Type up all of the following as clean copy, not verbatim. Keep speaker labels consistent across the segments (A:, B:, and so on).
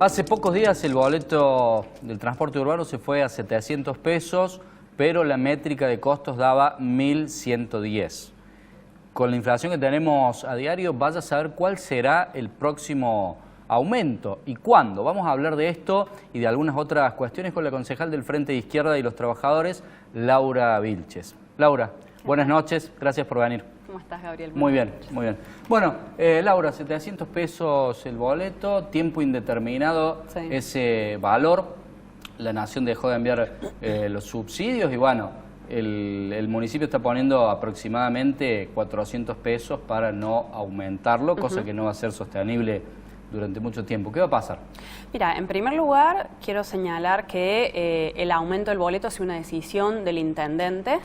A: Hace pocos días el boleto del transporte urbano se fue a 700 pesos, pero la métrica de costos daba 1.110. Con la inflación que tenemos a diario, vaya a saber cuál será el próximo aumento y cuándo. Vamos a hablar de esto y de algunas otras cuestiones con la concejal del Frente de Izquierda y los Trabajadores, Laura Vilches. Laura, buenas noches, gracias por venir.
B: ¿Cómo estás, Gabriel?
A: Muy bien, muy bien. Bueno, Laura, 700 pesos el boleto, tiempo indeterminado, sí, ese valor. La Nación dejó de enviar los subsidios y bueno, el municipio está poniendo aproximadamente 400 pesos para no aumentarlo, cosa que no va a ser sostenible durante mucho tiempo. ¿Qué va a pasar?
B: Mira, en primer lugar, quiero señalar que el aumento del boleto ha sido una decisión del intendente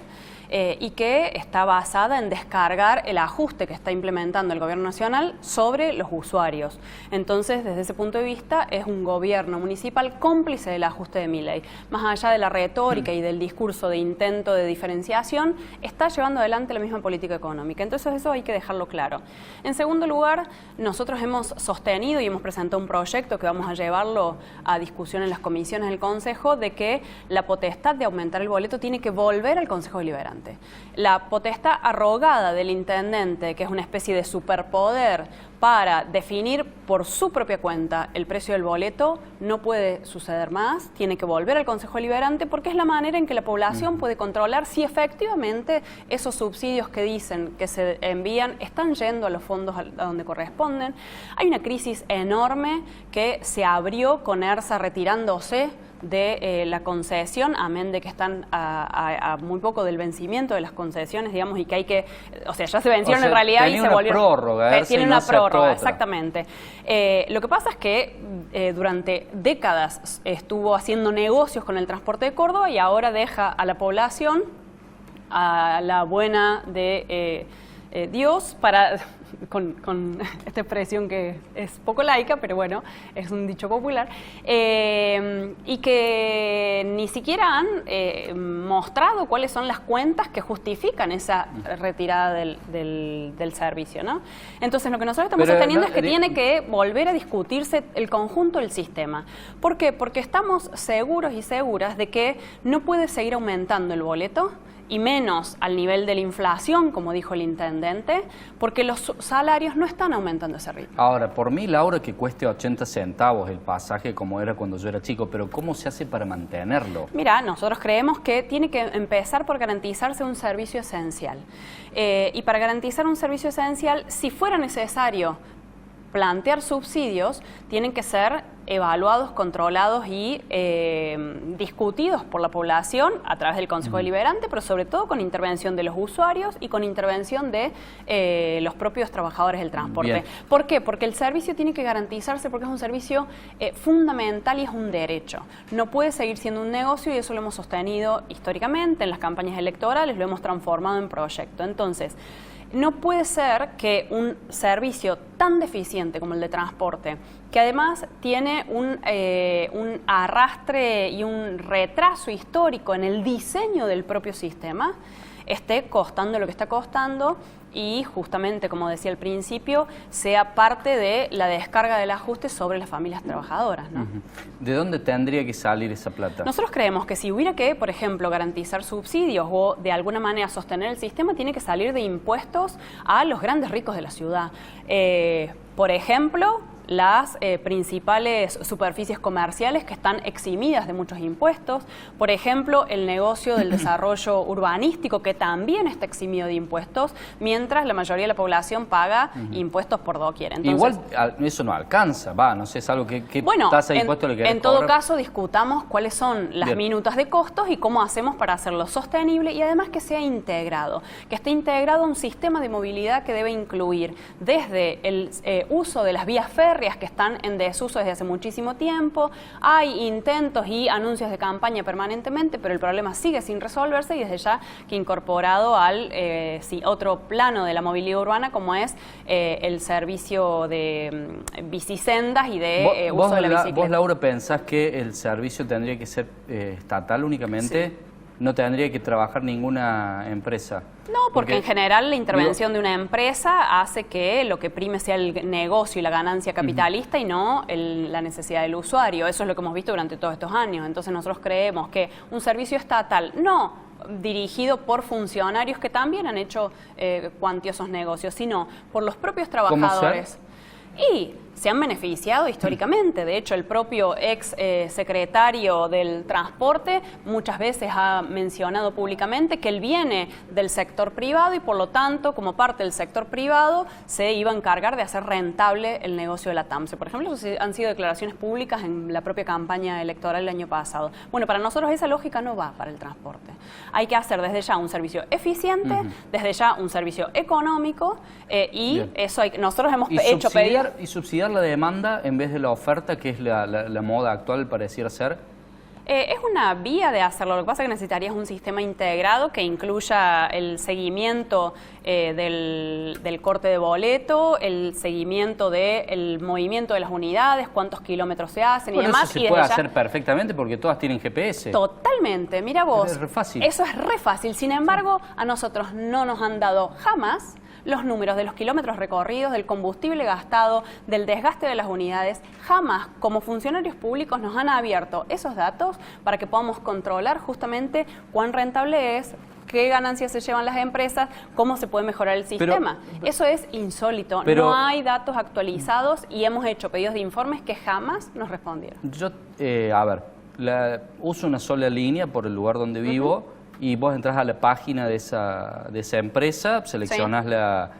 B: y que está basada en descargar el ajuste que está implementando el Gobierno Nacional sobre los usuarios. Entonces, desde ese punto de vista, es un gobierno municipal cómplice del ajuste de Milei. Más allá de la retórica y del discurso de intento de diferenciación, está llevando adelante la misma política económica. Entonces, eso hay que dejarlo claro. En segundo lugar, nosotros hemos sostenido y hemos presentado un proyecto que vamos a llevarlo a discusión en las comisiones del Consejo, de que la potestad de aumentar el boleto tiene que volver al Consejo Deliberante. La potestad arrogada del intendente, que es una especie de superpoder para definir por su propia cuenta el precio del boleto, no puede suceder más, tiene que volver al Consejo Deliberante porque es la manera en que la población puede controlar si efectivamente esos subsidios que dicen que se envían están yendo a los fondos a donde corresponden. Hay una crisis enorme que se abrió con ERSA retirándose de la concesión, amén de que están a muy poco del vencimiento de las concesiones, digamos, y que hay que, o sea, ya se vencieron en realidad y se volvieron. Tiene una prórroga, exactamente. Lo que pasa es que durante décadas estuvo haciendo negocios con el transporte de Córdoba y ahora deja a la población a la buena de Dios para... Con esta expresión que es poco laica, pero bueno, es un dicho popular, y que ni siquiera han mostrado cuáles son las cuentas que justifican esa retirada del servicio, ¿no? Entonces, lo que nosotros estamos sosteniendo es que tiene que volver a discutirse el conjunto del sistema. ¿Por qué? Porque estamos seguros y seguras de que no puede seguir aumentando el boleto, y menos al nivel de la inflación, como dijo el intendente, porque los salarios no están aumentando a ese ritmo.
A: Ahora, por mí, Laura, que cueste 80 centavos el pasaje como era cuando yo era chico, pero ¿cómo se hace para mantenerlo?
B: Mira, nosotros creemos que tiene que empezar por garantizarse un servicio esencial. Y para garantizar un servicio esencial, si fuera necesario plantear subsidios, tienen que ser evaluados, controlados y discutidos por la población a través del Consejo Deliberante, pero sobre todo con intervención de los usuarios y con intervención de los propios trabajadores del transporte. Bien. ¿Por qué? Porque el servicio tiene que garantizarse porque es un servicio fundamental y es un derecho. No puede seguir siendo un negocio y eso lo hemos sostenido históricamente en las campañas electorales, lo hemos transformado en proyecto. Entonces, no puede ser que un servicio tan deficiente como el de transporte, que además tiene un arrastre y un retraso histórico en el diseño del propio sistema, esté costando lo que está costando y justamente, como decía al principio, sea parte de la descarga del ajuste sobre las familias trabajadoras, ¿no?
A: ¿De dónde tendría que salir esa plata?
B: Nosotros creemos que si hubiera que, por ejemplo, garantizar subsidios o de alguna manera sostener el sistema, tiene que salir de impuestos a los grandes ricos de la ciudad. Por ejemplo, las principales superficies comerciales que están eximidas de muchos impuestos. Por ejemplo, el negocio del desarrollo urbanístico, que también está eximido de impuestos, mientras la mayoría de la población paga impuestos por doquier. Entonces,
A: igual eso no alcanza, no sé, es algo que
B: bueno,
A: tasa de impuesto le querés
B: en todo
A: cobrar.
B: caso discutamos cuáles son las minutas de costos y cómo hacemos para hacerlo sostenible y además que sea integrado, que esté integrado a un sistema de movilidad que debe incluir desde el uso de las vías férreas que están en desuso desde hace muchísimo tiempo. Hay intentos y anuncios de campaña permanentemente, pero el problema sigue sin resolverse y desde ya que incorporado al otro plano de la movilidad urbana como es el servicio de bicisendas y de uso de la bicicleta.
A: ¿Vos, Laura, pensás que el servicio tendría que ser estatal únicamente?
B: Sí.
A: no tendría que trabajar ninguna empresa.
B: No, porque en general la intervención de una empresa hace que lo que prime sea el negocio y la ganancia capitalista y no la necesidad del usuario. Eso es lo que hemos visto durante todos estos años. Entonces nosotros creemos que un servicio estatal no dirigido por funcionarios que también han hecho cuantiosos negocios, sino por los propios trabajadores. Y se han beneficiado históricamente. De hecho, el propio ex secretario del Transporte muchas veces ha mencionado públicamente que él viene del sector privado y por lo tanto, como parte del sector privado, se iba a encargar de hacer rentable el negocio de la TAMSE. Por ejemplo, han sido declaraciones públicas en la propia campaña electoral el año pasado. Bueno, para nosotros esa lógica no va para el transporte. Hay que hacer desde ya un servicio eficiente, desde ya un servicio económico y eso nosotros hemos hecho pedidos.
A: Y subsidiar la demanda en vez de la oferta, que es la moda actual, pareciera ser.
B: Es una vía de hacerlo. Lo que pasa es que necesitarías un sistema integrado que incluya el seguimiento del corte de boleto, el seguimiento del movimiento de las unidades, cuántos kilómetros se hacen y demás.
A: Eso se puede hacer perfectamente porque todas tienen GPS.
B: Totalmente. Mira vos,
A: es re fácil.
B: Eso es re fácil. Sin embargo, a nosotros no nos han dado jamás los números de los kilómetros recorridos, del combustible gastado, del desgaste de las unidades. Jamás, como funcionarios públicos, nos han abierto esos datos para que podamos controlar justamente cuán rentable es, qué ganancias se llevan las empresas, cómo se puede mejorar el sistema. Eso es insólito. No hay datos actualizados y hemos hecho pedidos de informes que jamás nos respondieron.
A: Yo, a ver, uso una sola línea por el lugar donde vivo. Y vos entras a la página de esa empresa, seleccionás la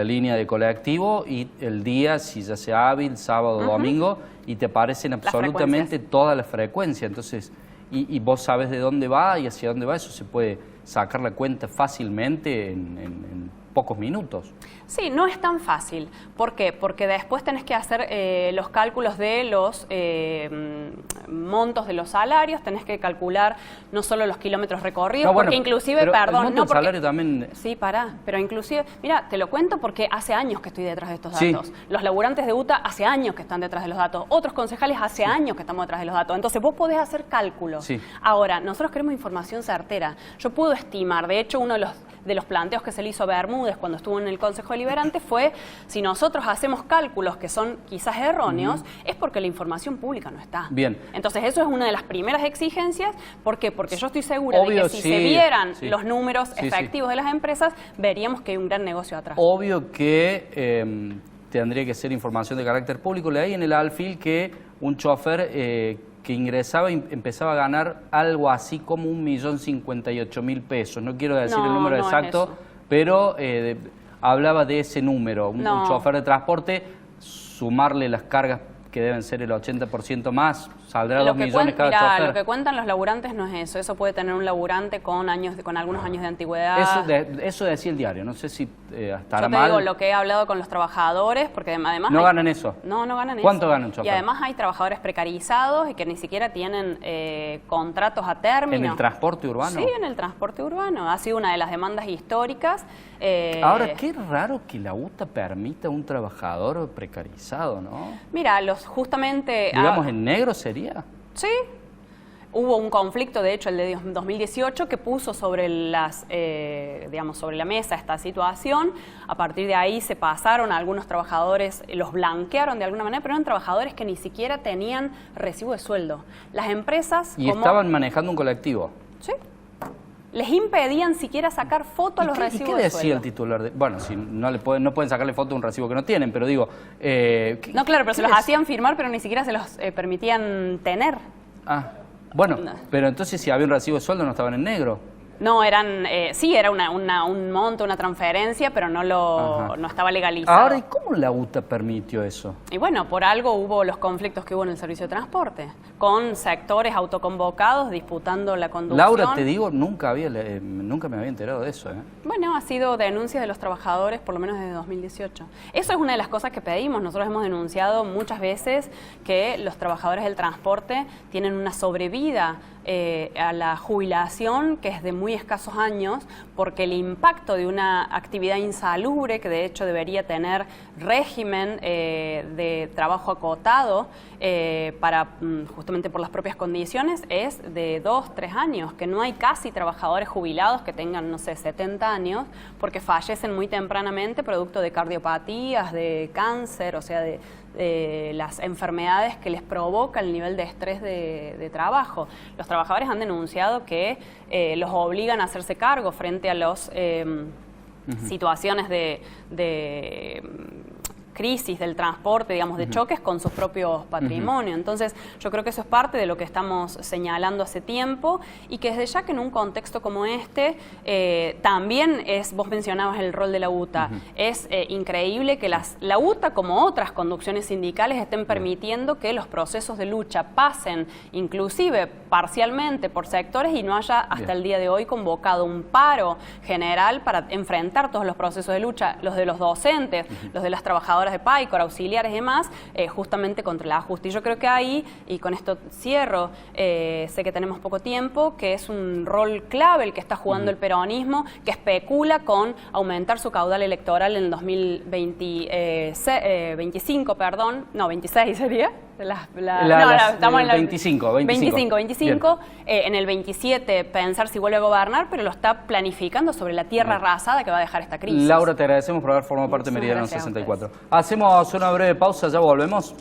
A: línea de colectivo y el día, si ya sea hábil, sábado o domingo, y te aparecen absolutamente todas las frecuencias. Entonces, y vos sabes de dónde va y hacia dónde va, eso se puede sacar la cuenta fácilmente en pocos minutos.
B: Sí, no es tan fácil. ¿Por qué? Porque después tenés que hacer los cálculos de los montos de los salarios, tenés que calcular no solo los kilómetros recorridos, porque inclusive, perdón,
A: el monto del salario también.
B: Sí, pero inclusive, mira, te lo cuento porque hace años que estoy detrás de estos datos. Los laburantes de UTA hace años que están detrás de los datos, otros concejales hace años que estamos detrás de los datos. Entonces vos podés hacer cálculos. Ahora, nosotros queremos información certera. Yo puedo estimar, de hecho, uno de los planteos que se le hizo a Bermúdez cuando estuvo en el Consejo Deliberante fue, si nosotros hacemos cálculos que son quizás erróneos, es porque la información pública no está.
A: Bien.
B: Entonces eso es una de las primeras exigencias. ¿Por qué? Porque yo estoy segura de que si se vieran los números efectivos de las empresas, veríamos que hay un gran negocio atrás.
A: Obvio que tendría que ser información de carácter público. Leí en el Alfil que un chofer que ingresaba y empezaba a ganar algo así como 1.058.000 pesos. No quiero decir el número exacto, pero hablaba de ese número. Un chofer de transporte, sumarle las cargas que deben ser el 80% más, saldrá 2 millones cada chofer.
B: Lo que cuentan los laburantes no es eso. Eso puede tener un laburante con algunos años de antigüedad.
A: Eso decía el diario. No sé si estará mal.
B: Yo te digo lo que he hablado con los trabajadores, porque además
A: ¿No ganan eso?
B: No ganan eso.
A: ¿Cuánto gana un chofer?
B: Y además hay trabajadores precarizados y que ni siquiera tienen contratos a término.
A: ¿En el transporte urbano?
B: Sí, en el transporte urbano. Ha sido una de las demandas históricas.
A: Ahora, qué raro que la UTA permita a un trabajador precarizado, ¿no?
B: Mira, justamente...
A: Digamos, ¿en negro sería?
B: Sí. Hubo un conflicto, de hecho, el de 2018, que puso sobre sobre la mesa esta situación. A partir de ahí se pasaron a algunos trabajadores, los blanquearon de alguna manera, pero eran trabajadores que ni siquiera tenían recibo de sueldo. Las empresas...
A: Y estaban manejando un colectivo.
B: Sí. Les impedían siquiera sacar foto a los recibos de sueldo.
A: ¿Y qué decía el titular? Bueno, si no pueden sacarle foto a un recibo que no tienen, pero digo...
B: no, claro, pero se los hacían firmar, pero ni siquiera se los permitían tener.
A: Bueno, pero entonces si había un recibo de sueldo no estaban en negro.
B: No, sí, era un monto, una transferencia, pero no estaba legalizado.
A: Ahora, ¿y cómo la UTA permitió eso?
B: Y bueno, por algo hubo los conflictos que hubo en el servicio de transporte, con sectores autoconvocados disputando la conducción.
A: Laura, te digo, nunca me había enterado de eso.
B: Bueno, ha sido denuncias de los trabajadores por lo menos desde 2018. Eso es una de las cosas que pedimos. Nosotros hemos denunciado muchas veces que los trabajadores del transporte tienen una sobrevida a la jubilación, que es de muy escasos años, porque el impacto de una actividad insalubre, que de hecho debería tener régimen de trabajo acotado, justamente por las propias condiciones, es de 2-3 años, que no hay casi trabajadores jubilados que tengan, no sé, 70 años, porque fallecen muy tempranamente producto de cardiopatías, de cáncer, o sea, de las enfermedades que les provoca el nivel de estrés de trabajo. Los trabajadores han denunciado que los obligan a hacerse cargo frente a las situaciones de crisis del transporte, digamos, de choques con sus propios patrimonios. Entonces, yo creo que eso es parte de lo que estamos señalando hace tiempo y que desde ya que en un contexto como este, también vos mencionabas el rol de la UTA, es increíble que la UTA, como otras conducciones sindicales, estén permitiendo que los procesos de lucha pasen, inclusive parcialmente por sectores, y no haya hasta el día de hoy convocado un paro general para enfrentar todos los procesos de lucha, los de los docentes, los de las trabajadoras de PAICOR, auxiliares y demás, justamente contra el ajuste. Y yo creo que ahí, y con esto cierro, sé que tenemos poco tiempo, que es un rol clave el que está jugando el peronismo, que especula con aumentar su caudal electoral en el 2025, perdón, no, 26 sería.
A: Estamos en el 25.
B: En el 27 pensar si vuelve a gobernar, pero lo está planificando sobre la tierra arrasada que va a dejar esta crisis.
A: Laura, te agradecemos por haber formado parte de Meridiano 64. Hacemos una breve pausa, ya volvemos.